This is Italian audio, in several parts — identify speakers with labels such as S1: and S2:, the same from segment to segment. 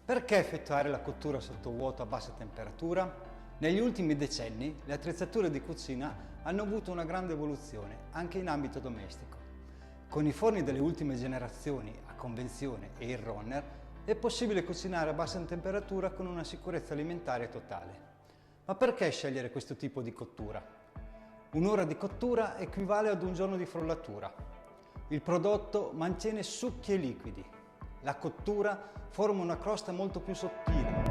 S1: Perché effettuare la cottura sottovuoto a bassa temperatura? Negli ultimi decenni le attrezzature di cucina hanno avuto una grande evoluzione anche in ambito domestico. Con i forni delle ultime generazioni a convenzione e il runner è possibile cucinare a bassa temperatura con una sicurezza alimentare totale. Ma perché scegliere questo tipo di cottura? Un'ora di cottura equivale ad un giorno di frullatura. Il prodotto mantiene succhi e liquidi. La cottura forma una crosta molto più sottile.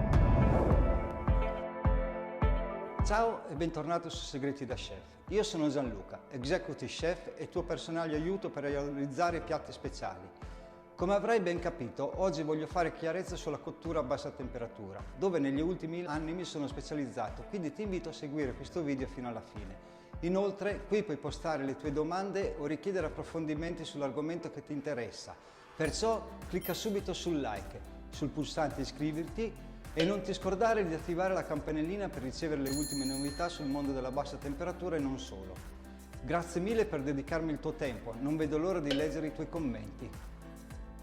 S1: Ciao e bentornato su Segreti da Chef. Io sono Gianluca, Executive Chef e tuo personale aiuto per realizzare piatti speciali. Come avrai ben capito, oggi voglio fare chiarezza sulla cottura a bassa temperatura, dove negli ultimi anni mi sono specializzato, quindi ti invito a seguire questo video fino alla fine. Inoltre, qui puoi postare le tue domande o richiedere approfondimenti sull'argomento che ti interessa. Perciò clicca subito sul like, sul pulsante iscriverti e non ti scordare di attivare la campanellina per ricevere le ultime novità sul mondo della bassa temperatura e non solo. Grazie mille per dedicarmi il tuo tempo, non vedo l'ora di leggere i tuoi commenti.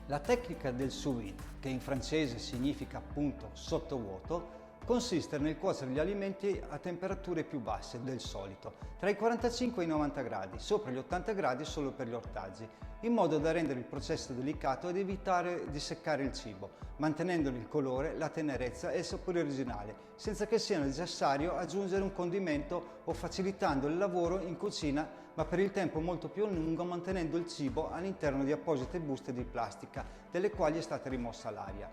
S1: La tecnica del sous vide, che in francese significa appunto sottovuoto, consiste nel cuocere gli alimenti a temperature più basse del solito, tra i 45 e i 90 gradi, sopra gli 80 gradi solo per gli ortaggi, in modo da rendere il processo delicato ed evitare di seccare il cibo, mantenendone il colore, la tenerezza e il sapore originale, senza che sia necessario aggiungere un condimento o facilitando il lavoro in cucina, ma per il tempo molto più lungo, mantenendo il cibo all'interno di apposite buste di plastica, delle quali è stata rimossa l'aria.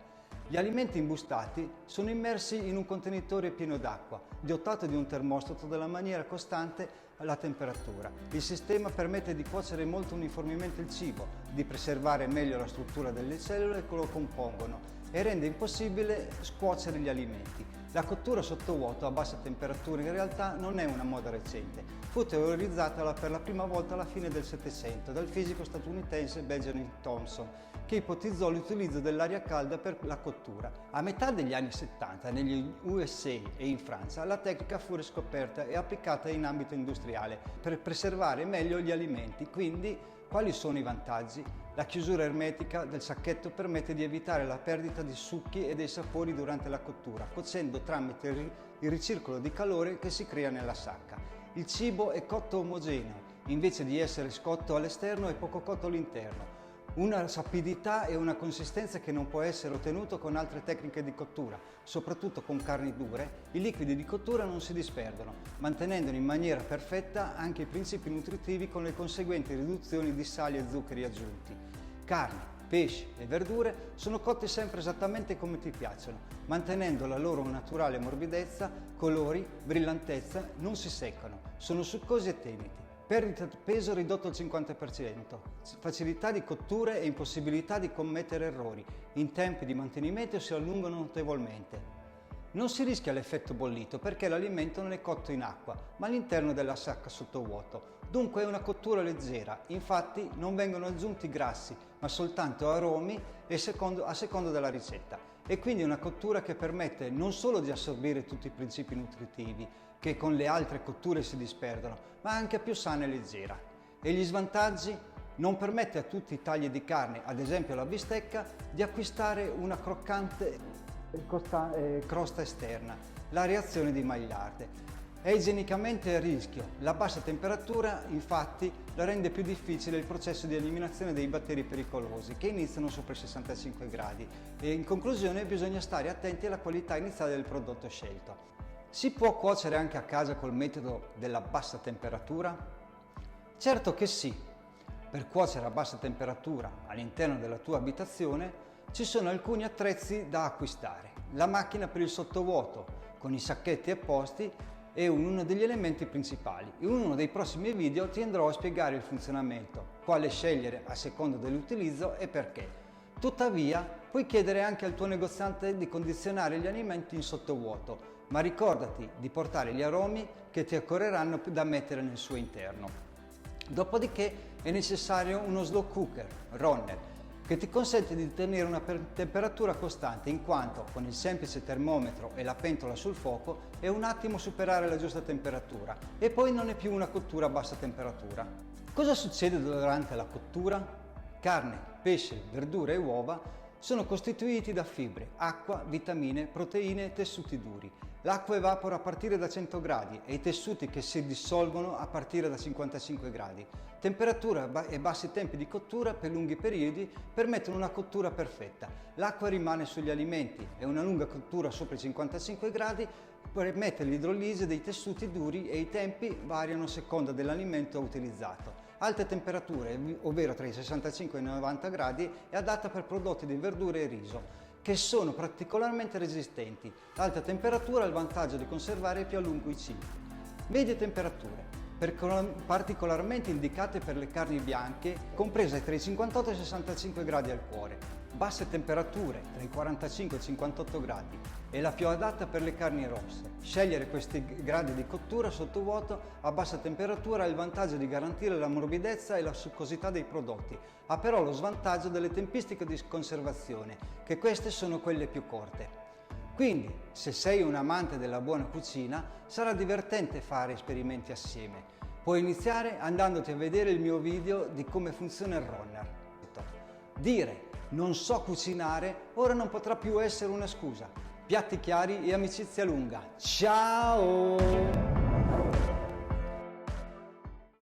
S1: Gli alimenti imbustati sono immersi in un contenitore pieno d'acqua, dotato di un termostato della maniera costante alla temperatura. Il sistema permette di cuocere molto uniformemente il cibo, di preservare meglio la struttura delle cellule che lo compongono e rende impossibile scuocere gli alimenti. La cottura sottovuoto a bassa temperatura in realtà non è una moda recente, fu teorizzata per la prima volta alla fine del Settecento dal fisico statunitense Benjamin Thompson, che ipotizzò l'utilizzo dell'aria calda per la cottura. A metà degli anni 70 negli USA e in Francia la tecnica fu riscoperta e applicata in ambito industriale per preservare meglio gli alimenti. Quindi, quali sono i vantaggi? La chiusura ermetica del sacchetto permette di evitare la perdita di succhi e dei sapori durante la cottura, cuocendo tramite il ricircolo di calore che si crea nella sacca. Il cibo è cotto omogeneo, invece di essere scotto all'esterno e poco cotto all'interno. Una sapidità e una consistenza che non può essere ottenuto con altre tecniche di cottura, soprattutto con carni dure. I liquidi di cottura non si disperdono, mantenendo in maniera perfetta anche i principi nutritivi con le conseguenti riduzioni di sali e zuccheri aggiunti. Carni, pesci e verdure sono cotti sempre esattamente come ti piacciono, mantenendo la loro naturale morbidezza, colori, brillantezza, non si seccano, sono succosi e teniti. Perdita di peso ridotto al 50%, facilità di cottura e impossibilità di commettere errori, in tempi di mantenimento si allungano notevolmente. Non si rischia l'effetto bollito perché l'alimento non è cotto in acqua, ma all'interno della sacca sottovuoto. Dunque è una cottura leggera, infatti non vengono aggiunti grassi, ma soltanto aromi a secondo della ricetta. E quindi è una cottura che permette non solo di assorbire tutti i principi nutritivi, che con le altre cotture si disperdono, ma anche più sana e leggera. E gli svantaggi? Non permette a tutti i tagli di carne, ad esempio la bistecca, di acquistare una croccante crosta esterna, la reazione di Maillard. È igienicamente a rischio. La bassa temperatura, infatti, la rende più difficile il processo di eliminazione dei batteri pericolosi che iniziano sopra i 65 gradi e in conclusione bisogna stare attenti alla qualità iniziale del prodotto scelto. Si può cuocere anche a casa col metodo della bassa temperatura? Certo che sì. Per cuocere a bassa temperatura all'interno della tua abitazione ci sono alcuni attrezzi da acquistare. La macchina per il sottovuoto con i sacchetti apposti è uno degli elementi principali. In uno dei prossimi video ti andrò a spiegare il funzionamento, quale scegliere a seconda dell'utilizzo e perché. Tuttavia, puoi chiedere anche al tuo negoziante di condizionare gli alimenti in sottovuoto, ma ricordati di portare gli aromi che ti occorreranno da mettere nel suo interno. Dopodiché è necessario uno slow cooker, runner, che ti consente di tenere una temperatura costante in quanto con il semplice termometro e la pentola sul fuoco è un attimo superare la giusta temperatura e poi non è più una cottura a bassa temperatura. Cosa succede durante la cottura? Carne, pesce, verdure e uova Sono costituiti da fibre, acqua, vitamine, proteine e tessuti duri. L'acqua evapora a partire da 100 gradi e i tessuti che si dissolvono a partire da 55 gradi. Temperatura e bassi tempi di cottura per lunghi periodi permettono una cottura perfetta. L'acqua rimane sugli alimenti e una lunga cottura sopra i 55 gradi permette l'idrolisi dei tessuti duri e i tempi variano a seconda dell'alimento utilizzato. Alte temperature, ovvero tra i 65 e i 90 gradi, è adatta per prodotti di verdure e riso, che sono particolarmente resistenti. L'alta temperatura ha il vantaggio di conservare più a lungo i cibi. Medie temperature, particolarmente indicate per le carni bianche, comprese tra i 58 e i 65 gradi al cuore. Basse temperature, tra i 45 e i 58 gradi, è la più adatta per le carni rosse. Scegliere questi gradi di cottura sottovuoto a bassa temperatura ha il vantaggio di garantire la morbidezza e la succosità dei prodotti, ha però lo svantaggio delle tempistiche di conservazione, che queste sono quelle più corte. Quindi, se sei un amante della buona cucina, sarà divertente fare esperimenti assieme. Puoi iniziare andandoti a vedere il mio video di come funziona il runner. Dire "non so cucinare" ora non potrà più essere una scusa. Piatti chiari e amicizia lunga. Ciao!